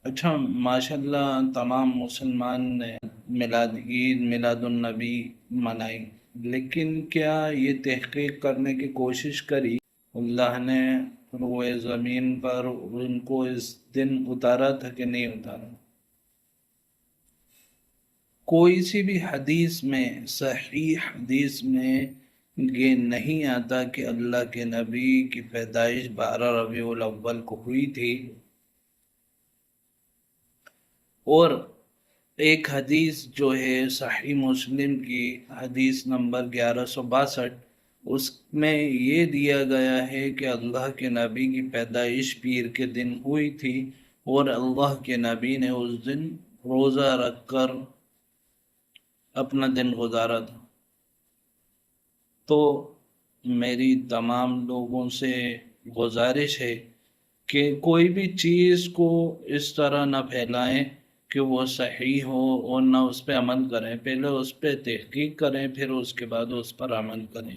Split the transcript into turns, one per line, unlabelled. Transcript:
اچھا، ماشاءاللہ تمام مسلمان نے میلاد النبی منائی، لیکن کیا یہ تحقیق کرنے کی کوشش کری اللہ نے روئے زمین پر ان کو اس دن اتارا تھا کہ نہیں اتارا؟ کوئی سی بھی حدیث میں، صحیح حدیث میں یہ نہیں آتا کہ اللہ کے نبی کی پیدائش 12 ربیع الاول کو ہوئی تھی۔ اور ایک حدیث جو ہے صحیح مسلم کی حدیث نمبر 1162، اس میں یہ دیا گیا ہے کہ اللہ کے نبی کی پیدائش پیر کے دن ہوئی تھی، اور اللہ کے نبی نے اس دن روزہ رکھ کر اپنا دن گزارا تھا۔ تو میری تمام لوگوں سے گزارش ہے کہ کوئی بھی چیز کو اس طرح نہ پھیلائیں کہ وہ صحیح ہو اور نہ اس پہ عمل کریں، پہلے اس پہ تحقیق کریں، پھر اس کے بعد اس پر عمل کریں۔